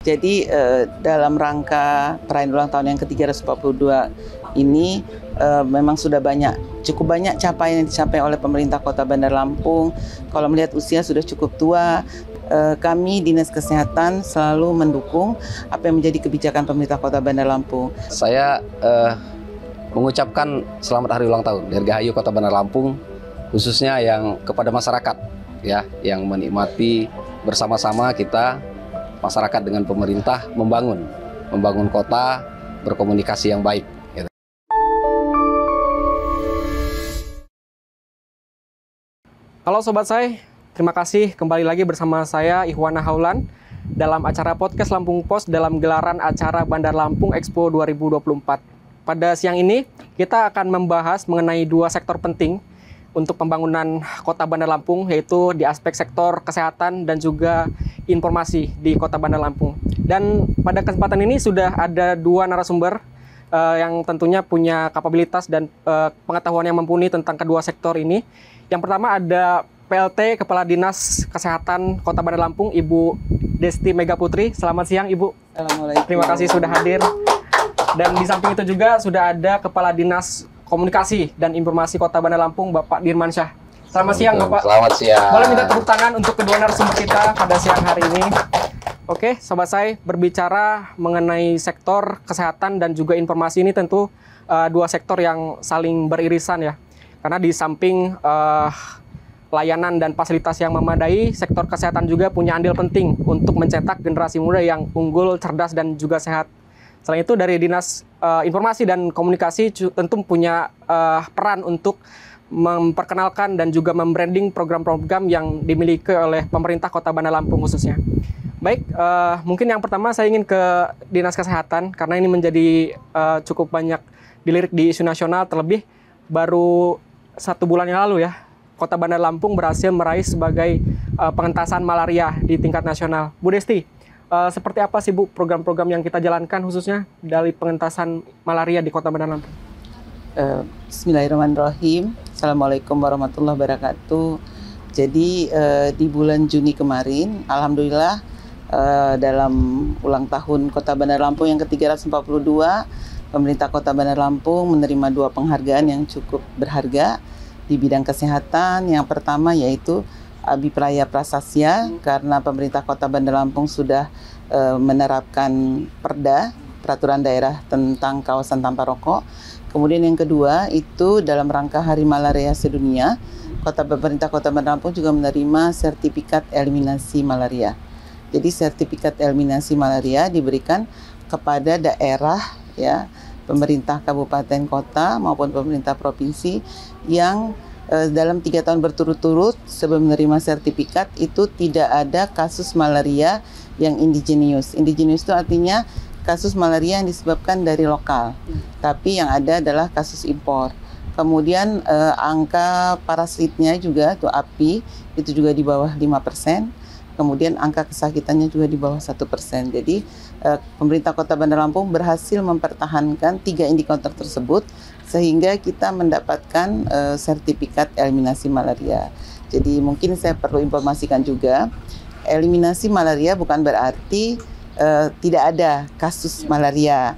Jadi dalam rangka perayaan ulang tahun yang ke-342 ini memang sudah cukup banyak capaian yang dicapai oleh pemerintah Kota Bandar Lampung. Kalau melihat usia sudah cukup tua, kami Dinas Kesehatan selalu mendukung apa yang menjadi kebijakan pemerintah Kota Bandar Lampung. Saya mengucapkan selamat hari ulang tahun Dirgahayu Kota Bandar Lampung, khususnya yang kepada masyarakat ya, yang menikmati bersama-sama kita masyarakat dengan pemerintah membangun kota, berkomunikasi yang baik. Gitu. Halo Sobat Say, terima kasih kembali lagi bersama saya Ihwana Haulan dalam acara podcast Lampung Pos dalam gelaran acara Bandar Lampung Expo 2024. Pada siang ini kita akan membahas mengenai dua sektor penting untuk pembangunan Kota Bandar Lampung, yaitu di aspek sektor kesehatan dan juga informasi di Kota Bandar Lampung. Dan pada kesempatan ini sudah ada dua narasumber yang tentunya punya kapabilitas dan pengetahuan yang mumpuni tentang kedua sektor ini. Yang pertama ada PLT Kepala Dinas Kesehatan Kota Bandar Lampung, Ibu Desti Mega Putri. Selamat siang, Ibu. Assalamualaikum. Terima kasih sudah hadir. Dan di samping itu juga sudah ada Kepala Dinas Komunikasi dan Informasi Kota Bandar Lampung, Bapak Dirmansyah. Selamat siang, Bapak. Selamat siang. Boleh minta tepuk tangan untuk kedua narasumber kita pada siang hari ini. Oke, Sobat Say, berbicara mengenai sektor kesehatan dan juga informasi ini tentu dua sektor yang saling beririsan ya. Karena di samping layanan dan fasilitas yang memadai, sektor kesehatan juga punya andil penting untuk mencetak generasi muda yang unggul, cerdas, dan juga sehat. Selain itu dari Dinas Informasi dan Komunikasi tentu punya peran untuk memperkenalkan dan juga membranding program-program yang dimiliki oleh pemerintah Kota Bandar Lampung khususnya. Baik, mungkin yang pertama saya ingin ke Dinas Kesehatan karena ini menjadi cukup banyak dilirik di isu nasional, terlebih baru 1 bulan yang lalu ya, Kota Bandar Lampung berhasil meraih sebagai pengentasan malaria di tingkat nasional. Bu Desti, seperti apa sih Bu program-program yang kita jalankan khususnya dari pengentasan malaria di Kota Bandar Lampung? Bismillahirrahmanirrahim. Assalamualaikum warahmatullahi wabarakatuh. Jadi di bulan Juni kemarin, alhamdulillah dalam ulang tahun Kota Bandar Lampung yang ke-342, pemerintah Kota Bandar Lampung menerima 2 penghargaan yang cukup berharga di bidang kesehatan. Yang pertama yaitu Abipraya Prasasya, karena pemerintah Kota Bandar Lampung sudah menerapkan peraturan daerah tentang kawasan tanpa rokok. Kemudian yang kedua itu dalam rangka Hari Malaria Sedunia, pemerintah Kota Bandar Lampung juga menerima sertifikat eliminasi malaria. Jadi sertifikat eliminasi malaria diberikan kepada daerah ya, pemerintah kabupaten kota maupun pemerintah provinsi yang dalam 3 tahun berturut-turut sebelum menerima sertifikat itu tidak ada kasus malaria yang indigenius. Indigenius itu artinya kasus malaria yang disebabkan dari lokal, tapi yang ada adalah kasus impor. Kemudian angka parasitnya juga, itu API, itu juga di bawah 5%. Kemudian angka kesakitannya juga di bawah 1%. Jadi pemerintah Kota Bandar Lampung berhasil mempertahankan 3 indikator tersebut sehingga kita mendapatkan sertifikat eliminasi malaria. Jadi mungkin saya perlu informasikan juga, eliminasi malaria bukan berarti tidak ada kasus malaria.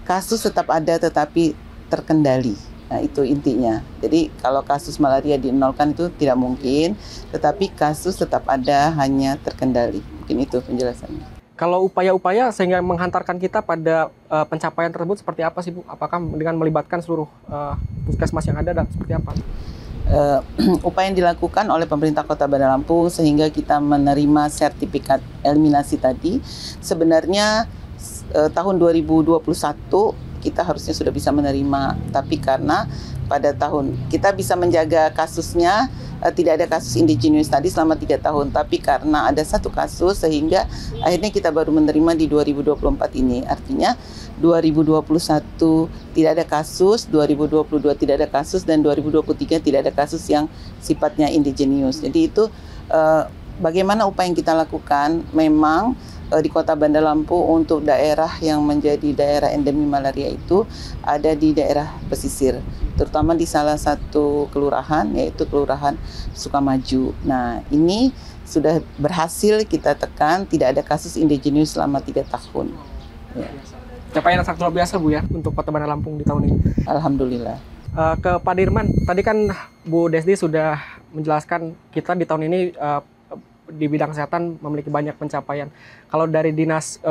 Kasus tetap ada tetapi terkendali. Nah, itu intinya. Jadi kalau kasus malaria dinolkan itu tidak mungkin, tetapi kasus tetap ada, hanya terkendali. Mungkin itu penjelasannya. Kalau upaya-upaya sehingga menghantarkan kita pada pencapaian tersebut seperti apa sih Bu? Apakah dengan melibatkan seluruh puskesmas yang ada dan seperti apa? Upaya yang dilakukan oleh pemerintah Kota Bandar Lampung sehingga kita menerima sertifikat eliminasi tadi, sebenarnya tahun 2021 kita harusnya sudah bisa menerima, tapi karena pada tahun kita bisa menjaga kasusnya, tidak ada kasus indigenius tadi selama 3 tahun, tapi karena ada 1 kasus sehingga akhirnya kita baru menerima di 2024 ini. Artinya 2021 tidak ada kasus, 2022 tidak ada kasus, dan 2023 tidak ada kasus yang sifatnya indigenius. Jadi itu bagaimana upaya yang kita lakukan, memang di Kota Bandar Lampung untuk daerah yang menjadi daerah endemi malaria itu ada di daerah pesisir, terutama di salah satu kelurahan yaitu Kelurahan Sukamaju. Nah, ini sudah berhasil kita tekan, tidak ada kasus indigenius selama 3 tahun. Ya. Capaian yang sangat luar biasa Bu ya untuk Kota Bandar Lampung di tahun ini. Alhamdulillah. Ke Pak Dirman, tadi kan Bu Desdi sudah menjelaskan kita di tahun ini di bidang kesehatan memiliki banyak pencapaian. Kalau dari Dinas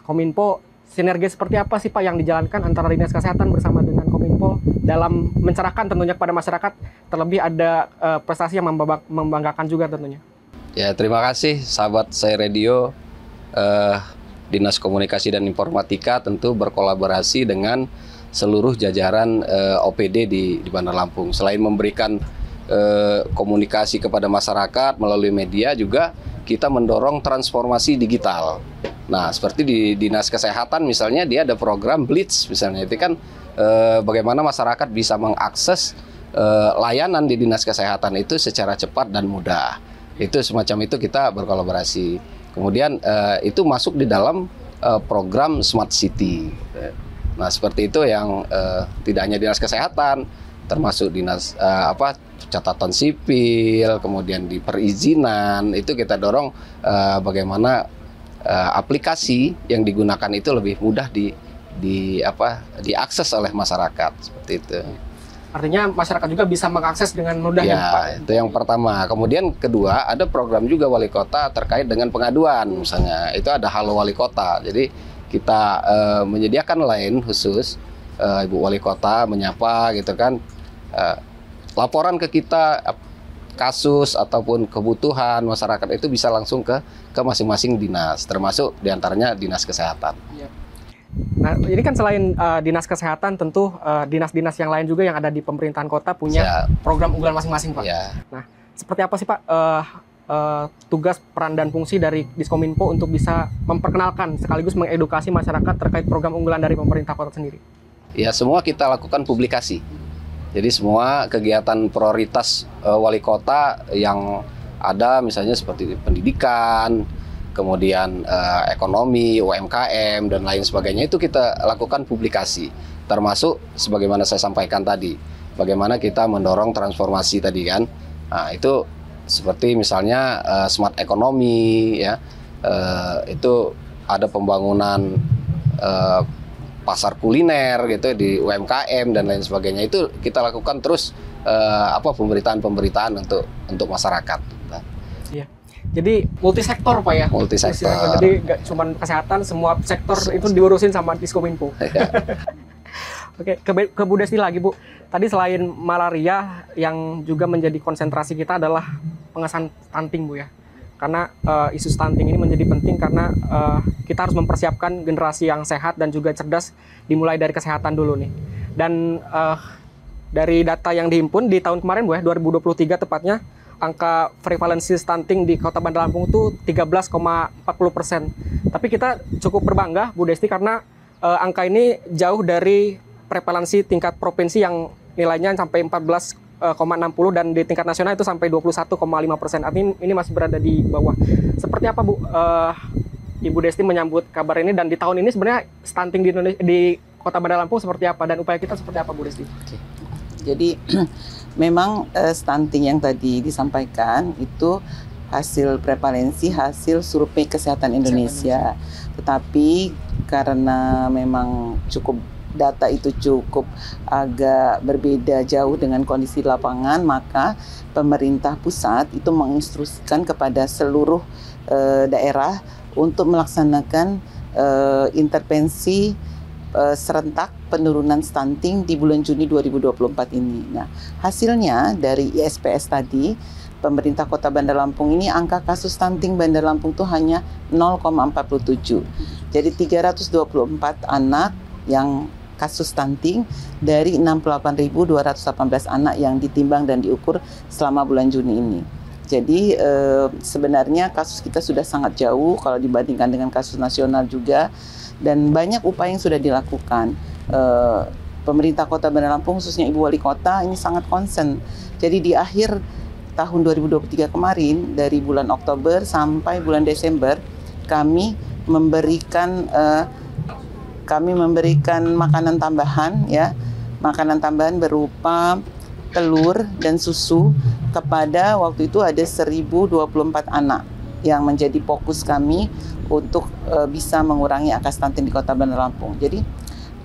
Kominfo, sinergi seperti apa sih Pak yang dijalankan antara Dinas Kesehatan bersama dengan Kominfo dalam mencerahkan tentunya kepada masyarakat, terlebih ada prestasi yang membanggakan juga tentunya. Ya, terima kasih sahabat Saya Radio. Dinas Komunikasi dan Informatika tentu berkolaborasi dengan seluruh jajaran OPD di Bandar Lampung. Selain memberikan komunikasi kepada masyarakat melalui media, juga kita mendorong transformasi digital. Nah, seperti di Dinas Kesehatan misalnya, dia ada program Blitz misalnya. Itu kan bagaimana masyarakat bisa mengakses layanan di Dinas Kesehatan itu secara cepat dan mudah. Itu semacam itu kita berkolaborasi. Kemudian itu masuk di dalam program Smart City. Nah, seperti itu yang tidak hanya Dinas Kesehatan, termasuk Dinas catatan sipil, kemudian di perizinan, itu kita dorong bagaimana aplikasi yang digunakan itu lebih mudah diakses oleh masyarakat, seperti itu. Artinya masyarakat juga bisa mengakses dengan mudah ya Pak? Itu yang pertama. Kemudian kedua, ada program juga wali kota terkait dengan pengaduan misalnya. Itu ada Halo Wali Kota. Jadi kita menyediakan line khusus, Ibu Wali Kota menyapa gitu kan, laporan ke kita kasus ataupun kebutuhan masyarakat itu bisa langsung ke masing-masing dinas, termasuk diantaranya Dinas Kesehatan. Nah, ini kan selain Dinas Kesehatan, tentu dinas-dinas yang lain juga yang ada di pemerintahan kota punya program unggulan masing-masing, Pak. Ya. Nah, seperti apa sih, Pak, tugas, peran, dan fungsi dari Diskominfo untuk bisa memperkenalkan sekaligus mengedukasi masyarakat terkait program unggulan dari pemerintah kota sendiri? Ya, semua kita lakukan publikasi. Jadi semua kegiatan prioritas wali kota yang ada, misalnya seperti pendidikan, kemudian ekonomi, UMKM, dan lain sebagainya, itu kita lakukan publikasi. Termasuk sebagaimana saya sampaikan tadi, bagaimana kita mendorong transformasi tadi kan. Nah, itu seperti misalnya smart ekonomi, ya, itu ada pembangunan pasar kuliner gitu di UMKM dan lain sebagainya. Itu kita lakukan terus pemberitaan untuk masyarakat. Iya. Jadi multisektor Pak ya. Multisektor. Jadi nggak cuma kesehatan, semua sektor itu diurusin sama Diskominfo. Oke, ke Bu Desti lagi Bu. Tadi selain malaria, yang juga menjadi konsentrasi kita adalah pengesahan stunting Bu ya. Karena isu stunting ini menjadi penting karena kita harus mempersiapkan generasi yang sehat dan juga cerdas, dimulai dari kesehatan dulu nih. Dan dari data yang dihimpun di tahun kemarin Bu ya, 2023 tepatnya, angka prevalensi stunting di Kota Bandar Lampung itu 13,40%. Tapi kita cukup berbangga Bu Desti karena angka ini jauh dari prevalensi tingkat provinsi yang nilainya sampai 14,60 dan di tingkat nasional itu sampai 21,5%. Artinya ini masih berada di bawah. Seperti apa Bu Ibu Desti menyambut kabar ini, dan di tahun ini sebenarnya stunting di Indonesia, di Kota Bandar Lampung seperti apa, dan upaya kita seperti apa Bu Desti? Jadi memang stunting yang tadi disampaikan itu hasil prevalensi, hasil survei kesehatan Indonesia. Tetapi karena memang data itu cukup agak berbeda jauh dengan kondisi lapangan, maka pemerintah pusat itu menginstruksikan kepada seluruh daerah untuk melaksanakan intervensi serentak penurunan stunting di bulan Juni 2024 ini. Nah, hasilnya dari ISPS tadi, pemerintah Kota Bandar Lampung ini angka kasus stunting Bandar Lampung itu hanya 0,47. Jadi 324 anak yang kasus stunting dari 68.218 anak yang ditimbang dan diukur selama bulan Juni ini. Jadi sebenarnya kasus kita sudah sangat jauh kalau dibandingkan dengan kasus nasional juga, dan banyak upaya yang sudah dilakukan. Pemerintah Kota Bandar Lampung, khususnya Ibu Wali Kota, ini sangat concern. Jadi di akhir tahun 2023 kemarin, dari bulan Oktober sampai bulan Desember, kami memberikan makanan tambahan, ya, makanan tambahan berupa telur dan susu kepada waktu itu ada 1024 anak yang menjadi fokus kami untuk bisa mengurangi angka stunting di Kota Bandar Lampung. Jadi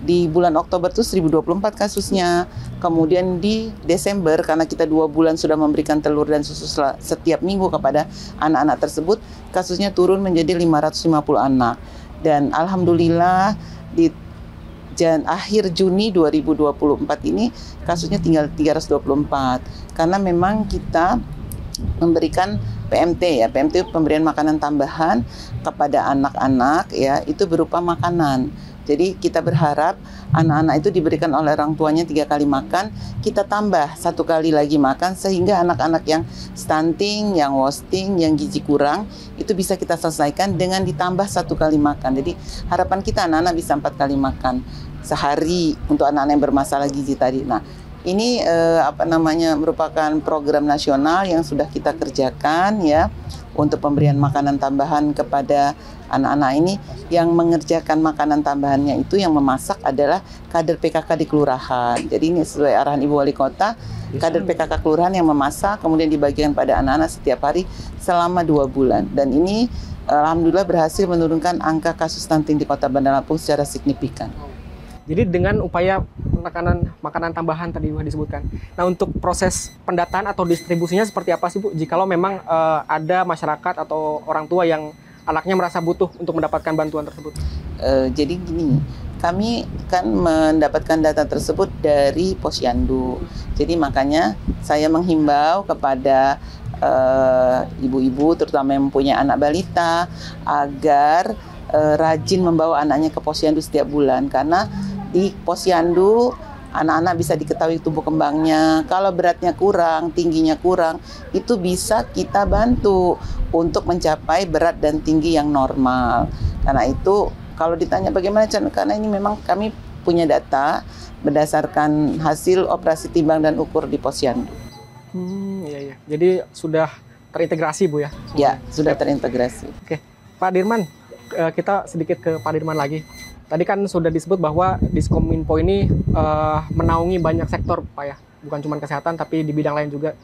di bulan Oktober itu 1024 kasusnya. Kemudian di Desember, karena kita 2 bulan sudah memberikan telur dan susu setiap minggu kepada anak-anak tersebut, kasusnya turun menjadi 550 anak. Dan alhamdulillah di akhir Juni 2024 ini kasusnya tinggal 324. Karena memang kita memberikan PMT ya, PMT pemberian makanan tambahan kepada anak-anak ya, itu berupa makanan. Jadi kita berharap anak-anak itu diberikan oleh orang tuanya 3 kali makan, kita tambah 1 kali lagi makan sehingga anak-anak yang stunting, yang wasting, yang gizi kurang itu bisa kita selesaikan dengan ditambah 1 kali makan. Jadi harapan kita anak-anak bisa 4 kali makan sehari untuk anak-anak yang bermasalah gizi tadi. Nah, ini merupakan program nasional yang sudah kita kerjakan ya untuk pemberian makanan tambahan kepada anak-anak ini. Yang mengerjakan makanan tambahannya itu yang memasak adalah kader PKK di kelurahan. Jadi ini sesuai arahan Ibu Wali Kota, kader PKK kelurahan yang memasak kemudian dibagikan pada anak-anak setiap hari selama 2 bulan. Dan ini alhamdulillah berhasil menurunkan angka kasus stunting di Kota Bandar Lampung secara signifikan. Jadi dengan upaya makanan tambahan tadi disebutkan. Nah, untuk proses pendataan atau distribusinya seperti apa sih Bu? Jikalau memang ada masyarakat atau orang tua yang anaknya merasa butuh untuk mendapatkan bantuan tersebut. Jadi gini, kami kan mendapatkan data tersebut dari Posyandu. Jadi makanya saya menghimbau kepada ibu-ibu terutama yang mempunyai anak balita agar rajin membawa anaknya ke Posyandu setiap bulan, karena di Posyandu anak-anak bisa diketahui tumbuh kembangnya. Kalau beratnya kurang, tingginya kurang, itu bisa kita bantu untuk mencapai berat dan tinggi yang normal. Karena itu kalau ditanya bagaimana, karena ini memang kami punya data berdasarkan hasil operasi timbang dan ukur di Posyandu. Iya. Jadi sudah terintegrasi Bu ya? Ya, sudah terintegrasi. Oke, Pak Dirman, kita sedikit ke Pak Dirman lagi. Tadi kan sudah disebut bahwa Diskominfo ini menaungi banyak sektor Pak ya, bukan cuma kesehatan tapi di bidang lain juga.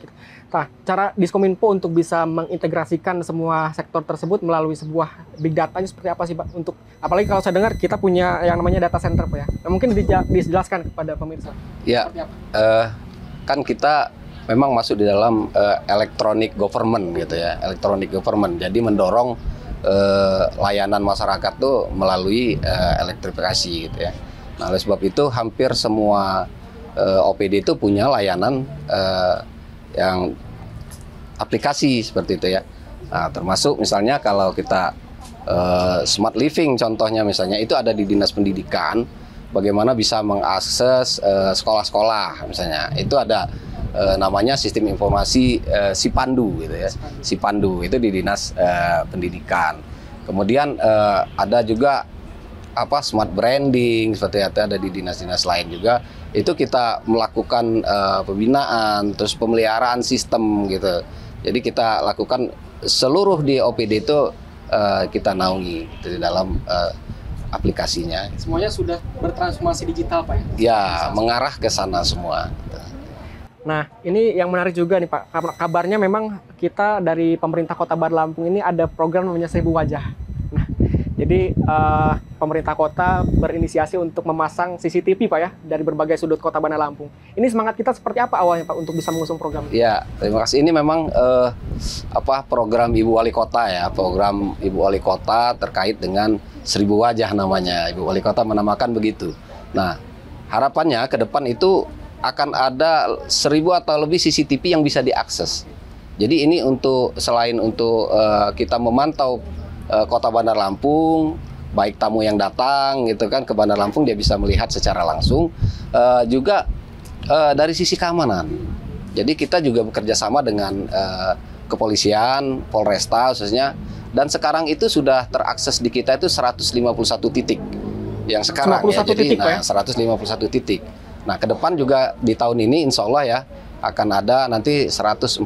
Nah, cara Diskominfo untuk bisa mengintegrasikan semua sektor tersebut melalui sebuah big data ini seperti apa sih Pak? Untuk apalagi kalau saya dengar kita punya yang namanya data center Pak ya. Nah, mungkin dijelaskan kepada pemirsa. Ya, kan kita memang masuk di dalam electronic government gitu ya, electronic government. Jadi mendorong layanan masyarakat tuh melalui elektrifikasi gitu ya. Nah, oleh sebab itu hampir semua OPD itu punya layanan yang aplikasi seperti itu ya. Nah, termasuk misalnya kalau kita smart living contohnya misalnya itu ada di Dinas Pendidikan, bagaimana bisa mengakses sekolah-sekolah misalnya. Itu ada namanya sistem informasi Sipandu gitu ya. Sipandu itu di Dinas Pendidikan. Kemudian ada juga smart branding seperti itu ada di dinas-dinas lain juga. Itu kita melakukan pembinaan, terus pemeliharaan sistem gitu. Jadi kita lakukan seluruh di OPD itu kita naungi di dalam aplikasinya. Semuanya sudah bertransformasi digital Pak ya? Ya, mengarah ke sana semua. Nah, ini yang menarik juga nih Pak. Kabarnya memang kita dari pemerintah Kota Bandar Lampung ini ada program namanya 1000 Wajah. Nah, jadi pemerintah kota berinisiasi untuk memasang CCTV Pak ya dari berbagai sudut Kota Bandar Lampung. Ini semangat kita seperti apa awalnya Pak untuk bisa mengusung program ini? Ya, terima kasih. Ini memang program Ibu Wali Kota ya, program Ibu Wali Kota terkait dengan 1000 Wajah namanya. Ibu Wali Kota menamakan begitu. Nah, harapannya ke depan itu akan ada 1000 atau lebih CCTV yang bisa diakses. Jadi ini selain untuk kita memantau Kota Bandar Lampung, baik tamu yang datang gitu kan ke Bandar Lampung dia bisa melihat secara langsung, juga dari sisi keamanan. Jadi kita juga bekerja sama dengan kepolisian, Polresta khususnya, dan sekarang itu sudah terakses di kita itu 151 titik. Yang sekarang 151 ya, jadi titik, Pak, ya? 151 titik. Nah, ke depan juga di tahun ini insya Allah ya akan ada nanti 146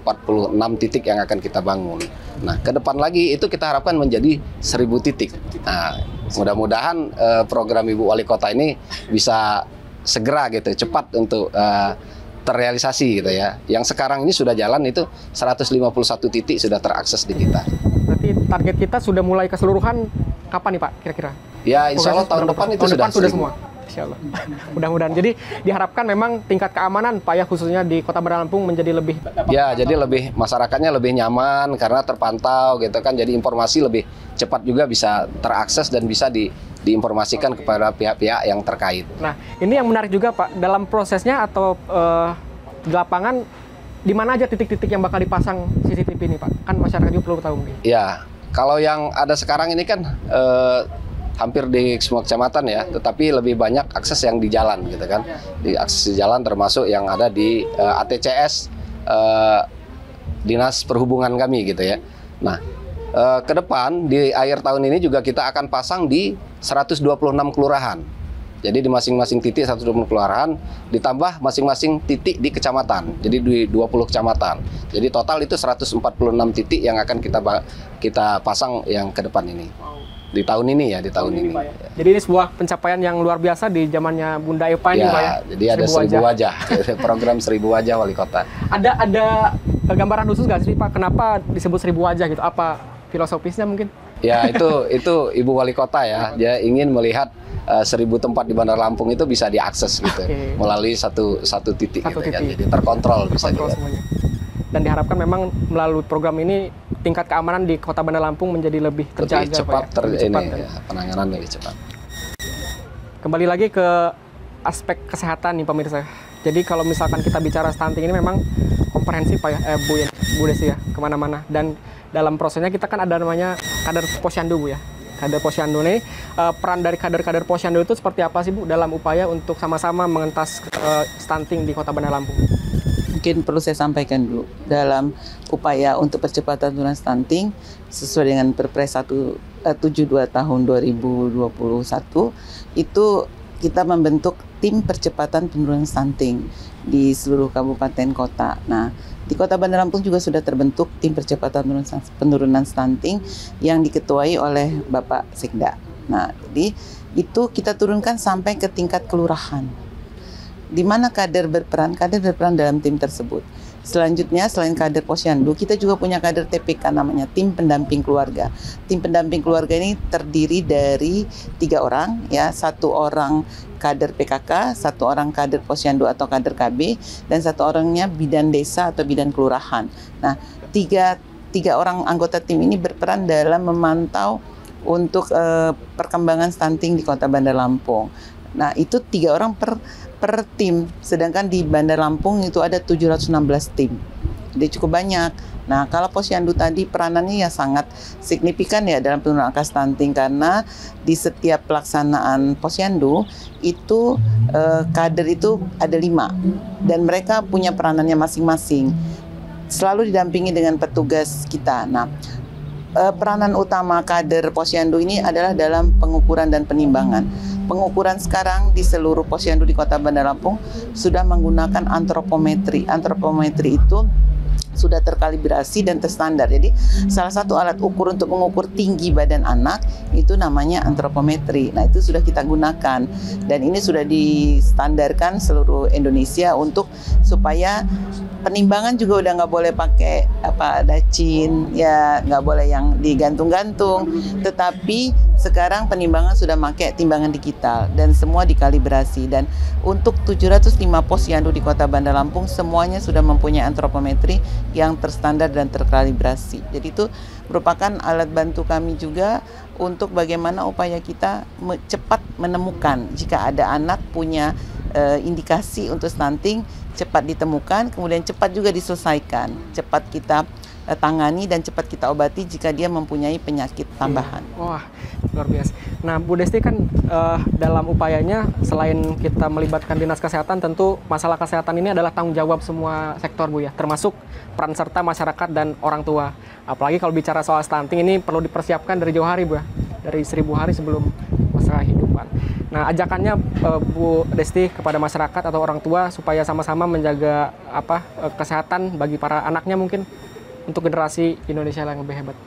titik yang akan kita bangun. Nah, ke depan lagi itu kita harapkan menjadi 1000 titik. Nah, mudah-mudahan program Ibu Wali Kota ini bisa segera gitu, cepat untuk terrealisasi gitu ya. Yang sekarang ini sudah jalan itu 151 titik sudah terakses di kita. Berarti target kita sudah mulai keseluruhan kapan nih Pak kira-kira? Ya insya Allah tahun depan itu sudah semua. Insya Allah. Mudah-mudahan. Jadi diharapkan memang tingkat keamanan Pak ya khususnya di Kota Bandar Lampung menjadi lebih. Ya jadi lebih masyarakatnya lebih nyaman karena terpantau gitu kan. Jadi informasi lebih cepat juga bisa terakses dan bisa diinformasikan kepada pihak-pihak yang terkait. Nah ini yang menarik juga Pak dalam prosesnya atau di lapangan di mana aja titik-titik yang bakal dipasang CCTV ini Pak? Kan masyarakat juga perlu tahu mungkin. Ya kalau yang ada sekarang ini kan hampir di semua kecamatan ya, tetapi lebih banyak akses yang di jalan gitu kan. Di akses di jalan termasuk yang ada di ATCS Dinas Perhubungan kami gitu ya. Nah, ke depan di akhir tahun ini juga kita akan pasang di 126 kelurahan. Jadi di masing-masing titik 120 kelurahan ditambah masing-masing titik di kecamatan. Jadi di 20 kecamatan. Jadi total itu 146 titik yang akan kita pasang yang ke depan ini. Di tahun ini ya, di tahun ini. Pak, ya. Jadi ini sebuah pencapaian yang luar biasa di zamannya Bunda Eva ini ya, Pak ya. Jadi ada 1000 wajah, program 1000 wajah wali kota. Ada gambaran khusus nggak sih Pak? Kenapa disebut 1000 wajah gitu? Apa filosofisnya mungkin? Ya itu Ibu Wali Kota ya. Dia ingin melihat 1000 tempat di Bandar Lampung itu bisa diakses gitu melalui satu titik gitu ya. Jadi terkontrol bisa semuanya. Dan diharapkan memang melalui program ini tingkat keamanan di Kota Bandar Lampung menjadi lebih terjaga, lebih cepat, Pak, ya? Penanganan lebih cepat. Kembali lagi ke aspek kesehatan nih pemirsa. Jadi kalau misalkan kita bicara stunting ini memang komprehensif Pak ya, Bu Desi ya, kemana-mana. Dan dalam prosesnya kita kan ada namanya kader posyandu Bu ya. Kader posyandu ini, peran dari kader-kader posyandu itu seperti apa sih Bu dalam upaya untuk sama-sama mengentas stunting di Kota Bandar Lampung? Mungkin perlu saya sampaikan dulu, dalam upaya untuk percepatan penurunan stunting sesuai dengan Perpres 172 tahun 2021 itu kita membentuk tim percepatan penurunan stunting di seluruh kabupaten kota. Nah, di Kota Bandar Lampung juga sudah terbentuk tim percepatan penurunan stunting yang diketuai oleh Bapak Sekda. Nah, jadi itu kita turunkan sampai ke tingkat kelurahan. Di mana kader berperan dalam tim tersebut. Selanjutnya, selain kader posyandu, kita juga punya kader TPK namanya tim pendamping keluarga. Tim pendamping keluarga ini terdiri dari 3 orang, ya, 1 orang kader PKK, 1 orang kader posyandu atau kader KB, dan 1 orangnya bidan desa atau bidan kelurahan. Nah, tiga orang anggota tim ini berperan dalam memantau untuk perkembangan stunting di Kota Bandar Lampung. Nah, itu 3 orang per tim, sedangkan di Bandar Lampung itu ada 716 tim. Jadi cukup banyak. Nah, kalau posyandu tadi peranannya ya sangat signifikan ya dalam penurunan angka stunting karena di setiap pelaksanaan posyandu itu kader itu ada 5 dan mereka punya peranannya masing-masing. Selalu didampingi dengan petugas kita. Nah, peranan utama kader posyandu ini adalah dalam pengukuran dan penimbangan. Pengukuran sekarang di seluruh posyandu di Kota Bandar Lampung sudah menggunakan antropometri. Antropometri itu sudah terkalibrasi dan terstandar. Jadi salah satu alat ukur untuk mengukur tinggi badan anak itu namanya antropometri. Nah, itu sudah kita gunakan dan ini sudah distandarkan seluruh Indonesia untuk supaya penimbangan juga udah nggak boleh pakai dacin, ya nggak boleh yang digantung-gantung. Tetapi sekarang penimbangan sudah pakai timbangan digital dan semua dikalibrasi. Dan untuk 705 posyandu di Kota Bandar Lampung semuanya sudah mempunyai antropometri yang terstandar dan terkalibrasi. Jadi itu merupakan alat bantu kami juga untuk bagaimana upaya kita cepat menemukan jika ada anak punya indikasi untuk stunting, cepat ditemukan, kemudian cepat juga diselesaikan, cepat kita tangani dan cepat kita obati jika dia mempunyai penyakit tambahan. Wah, luar biasa. Nah, Bu Desti kan dalam upayanya selain kita melibatkan Dinas Kesehatan, tentu masalah kesehatan ini adalah tanggung jawab semua sektor Bu ya, termasuk peran serta masyarakat dan orang tua. Apalagi kalau bicara soal stunting ini perlu dipersiapkan dari jauh hari Bu ya, dari 1000 hari sebelum masa kehidupan. Nah, ajakannya Bu Desti kepada masyarakat atau orang tua supaya sama-sama menjaga kesehatan bagi para anaknya mungkin untuk generasi Indonesia yang lebih hebat.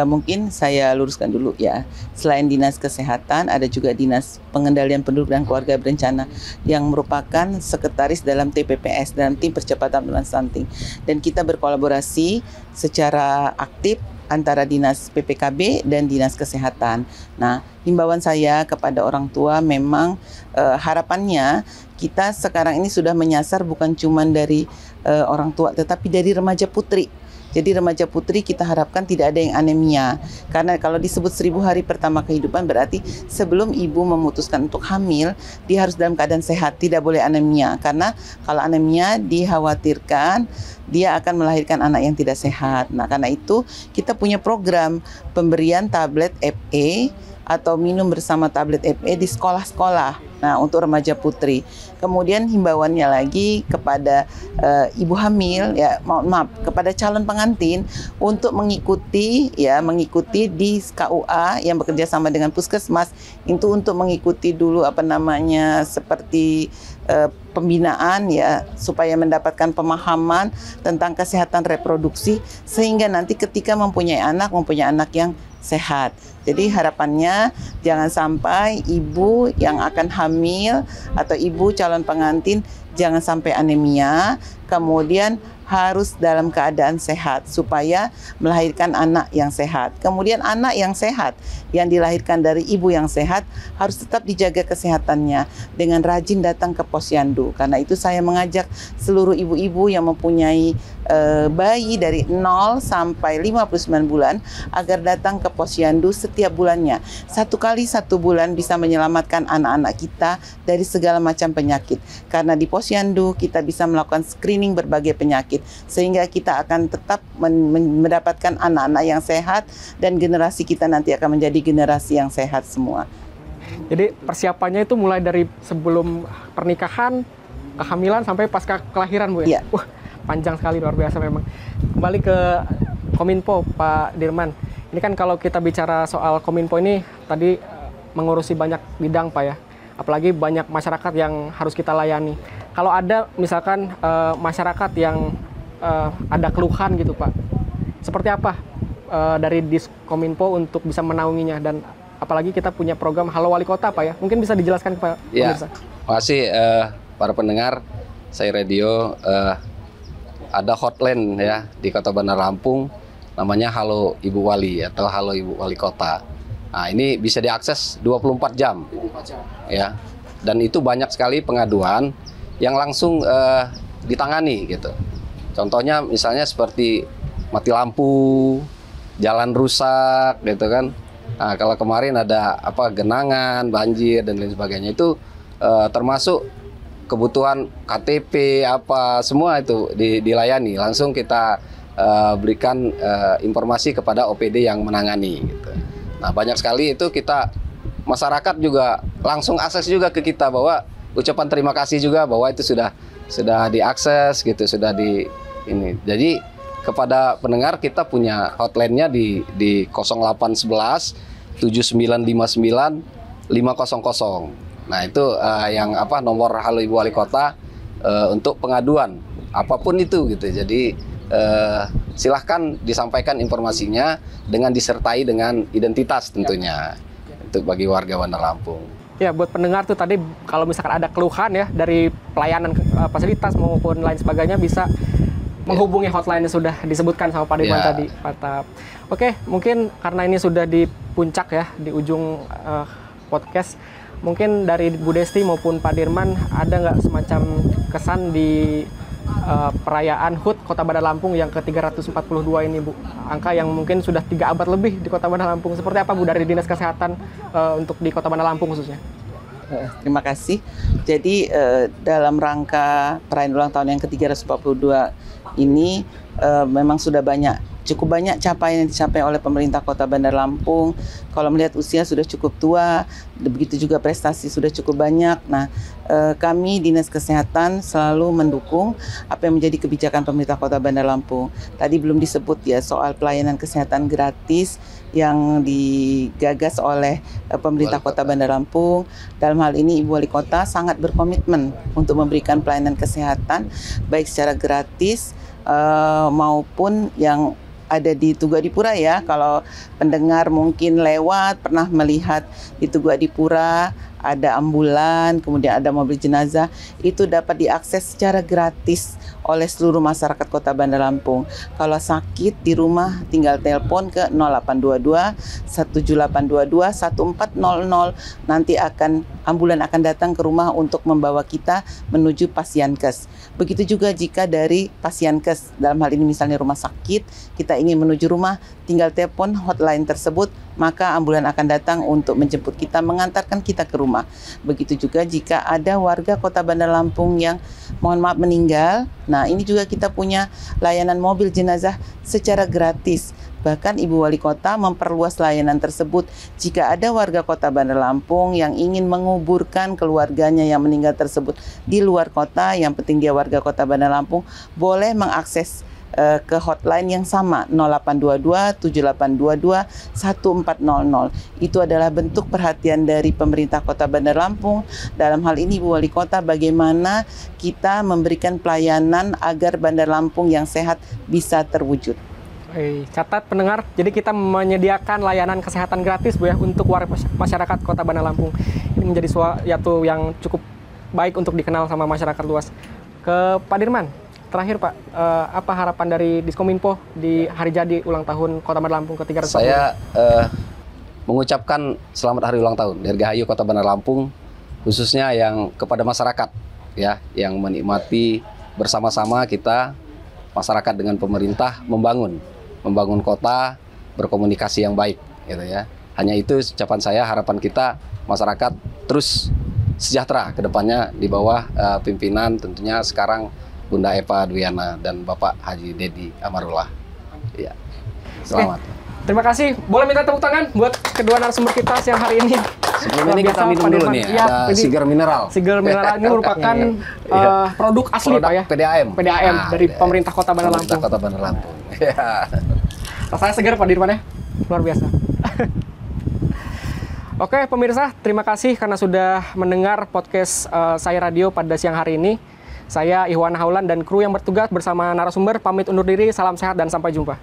mungkin saya luruskan dulu ya. Selain Dinas Kesehatan, ada juga Dinas Pengendalian Penduduk dan Keluarga Berencana yang merupakan sekretaris dalam TPPS, dalam Tim Percepatan Penurunan Stunting. Dan kita berkolaborasi secara aktif antara Dinas PPKB dan Dinas Kesehatan. Nah, himbauan saya kepada orang tua memang harapannya kita sekarang ini sudah menyasar bukan cuma dari orang tua, tetapi dari remaja putri. Jadi remaja putri kita harapkan tidak ada yang anemia. Karena kalau disebut 1000 hari pertama kehidupan berarti sebelum ibu memutuskan untuk hamil, dia harus dalam keadaan sehat, tidak boleh anemia. Karena kalau anemia dikhawatirkan dia akan melahirkan anak yang tidak sehat. Nah, karena itu kita punya program pemberian tablet FE atau minum bersama tablet FE di sekolah-sekolah. Nah, untuk remaja putri. Kemudian himbauannya lagi kepada ibu hamil, ya maaf, kepada calon pengantin untuk mengikuti di KUA yang bekerja sama dengan Puskesmas itu untuk mengikuti dulu seperti pembinaan ya, supaya mendapatkan pemahaman tentang kesehatan reproduksi sehingga nanti ketika mempunyai anak yang sehat. Jadi harapannya jangan sampai ibu yang akan hamil atau ibu calon pengantin jangan sampai anemia, kemudian harus dalam keadaan sehat supaya melahirkan anak yang sehat. Kemudian anak yang sehat yang dilahirkan dari ibu yang sehat harus tetap dijaga kesehatannya dengan rajin datang ke posyandu. Karena itu saya mengajak seluruh ibu-ibu yang mempunyai bayi dari 0 sampai 59 bulan agar datang ke posyandu setiap bulannya. 1 kali 1 bulan bisa menyelamatkan anak-anak kita dari segala macam penyakit. Karena di posyandu kita bisa melakukan screening berbagai penyakit sehingga kita akan tetap mendapatkan anak-anak yang sehat dan generasi kita nanti akan menjadi generasi yang sehat semua. Jadi persiapannya itu mulai dari sebelum pernikahan, kehamilan sampai pasca kelahiran, Bu ya? Iya. Wah, panjang sekali, luar biasa memang. Kembali ke Kominfo, Pak Dirman. Ini kan kalau kita bicara soal Kominfo ini tadi mengurusi banyak bidang, Pak ya. Apalagi banyak masyarakat yang harus kita layani. Kalau ada misalkan masyarakat yang ada keluhan gitu, Pak, seperti apa dari Diskominfo untuk bisa menaunginya, dan apalagi kita punya program Halo Wali Kota, Pak ya, mungkin bisa dijelaskan kepada pemirsa. Terima kasih para pendengar saya radio. Ada hotline ya di Kota Bandar Lampung namanya Halo Ibu Wali atau Halo Ibu Wali Kota. Nah, ini bisa diakses 24 jam. Ya. Dan itu banyak sekali pengaduan yang langsung ditangani gitu. Contohnya misalnya seperti mati lampu, jalan rusak gitu kan. Nah, kalau kemarin ada genangan, banjir dan lain sebagainya, itu termasuk kebutuhan KTP semua itu dilayani. Langsung kita berikan informasi kepada OPD yang menangani gitu. Nah, banyak sekali itu masyarakat juga langsung akses juga ke kita bahwa ucapan terima kasih juga bahwa itu sudah diakses gitu, sudah ini. Jadi kepada pendengar kita punya hotline-nya di 0811 7959 500. Nah, itu yang nomor Halo Ibu Wali Kota untuk pengaduan apapun itu gitu. Jadi silahkan disampaikan informasinya dengan disertai dengan identitas tentunya untuk bagi warga Bandar Lampung. Ya, buat pendengar tuh tadi kalau misalkan ada keluhan ya dari pelayanan fasilitas maupun lain sebagainya bisa menghubungi hotline yang sudah disebutkan sama Pak Dirman tadi, Pak Tap. Oke, mungkin karena ini sudah di puncak ya, di ujung podcast, mungkin dari Bu Desti maupun Pak Dirman ada nggak semacam kesan di perayaan HUT Kota Bandar Lampung yang ke-342 ini, Bu? Angka yang mungkin sudah 3 abad lebih di Kota Bandar Lampung. Seperti apa, Bu, dari Dinas Kesehatan untuk di Kota Bandar Lampung khususnya? Terima kasih. Jadi dalam rangka perayaan ulang tahun yang ke-342 ini memang sudah cukup banyak capaian yang dicapai oleh pemerintah Kota Bandar Lampung. Kalau melihat usia sudah cukup tua, begitu juga prestasi sudah cukup banyak. Nah, kami Dinas Kesehatan selalu mendukung apa yang menjadi kebijakan pemerintah Kota Bandar Lampung. Tadi belum disebut ya soal pelayanan kesehatan gratis yang digagas oleh pemerintah Kota Bandar Lampung. Dalam hal ini Ibu Wali Kota sangat berkomitmen untuk memberikan pelayanan kesehatan baik secara gratis maupun yang ada di Tugu Adipura ya. Kalau pendengar mungkin lewat pernah melihat di Tugu Adipura ada ambulan, kemudian ada mobil jenazah, itu dapat diakses secara gratis oleh seluruh masyarakat Kota Bandar Lampung. Kalau sakit di rumah tinggal telepon ke 0822 1822 1400, nanti ambulan akan datang ke rumah untuk membawa kita menuju pasienkes. Begitu juga jika dari pasienkes, dalam hal ini misalnya rumah sakit, kita ingin menuju rumah, tinggal telepon hotline tersebut, maka ambulan akan datang untuk menjemput kita, mengantarkan kita ke rumah. Begitu juga jika ada warga Kota Bandar Lampung yang mohon maaf meninggal, nah ini juga kita punya layanan mobil jenazah secara gratis. Bahkan Ibu Wali Kota memperluas layanan tersebut. Jika ada warga Kota Bandar Lampung yang ingin menguburkan keluarganya yang meninggal tersebut di luar kota, yang penting dia warga Kota Bandar Lampung, boleh mengakses ke hotline yang sama 0822 7822 1400. Itu adalah bentuk perhatian dari pemerintah Kota Bandar Lampung. Dalam hal ini Ibu Wali Kota, bagaimana kita memberikan pelayanan agar Bandar Lampung yang sehat bisa terwujud. Catat pendengar, jadi kita menyediakan layanan kesehatan gratis Bu ya untuk warga masyarakat Kota Bandar Lampung. Ini menjadi suatu yang cukup baik untuk dikenal sama masyarakat luas. Ke Pak Dirman, terakhir Pak, apa harapan dari Diskominfo di hari jadi ulang tahun Kota Bandar Lampung ke-340? Saya mengucapkan selamat hari ulang tahun Dirgahayu Kota Bandar Lampung, khususnya yang kepada masyarakat ya, yang menikmati bersama-sama kita masyarakat dengan pemerintah membangun kota, berkomunikasi yang baik gitu ya. Hanya itu ucapan saya, harapan kita masyarakat terus sejahtera ke depannya di bawah pimpinan tentunya sekarang Bunda Eva Dwiana dan Bapak Haji Dedi Amarullah. Ya. Selamat. Terima kasih. Boleh minta tepuk tangan buat kedua narasumber kita siang hari ini. Sebelum ini kita minum dulu nih, ada Siger Mineral. Siger Mineral ini merupakan produk asli Pak ya? PDAM. PDAM dari pemerintah Kota Bandar Lampung. Kota Bandar Lampung. Rasanya segar Pak Dirman ya? Luar biasa. Oke pemirsa, terima kasih karena sudah mendengar podcast Saya Radio pada siang hari ini. Saya Ihwan Haulan dan kru yang bertugas bersama narasumber pamit undur diri. Salam sehat dan sampai jumpa.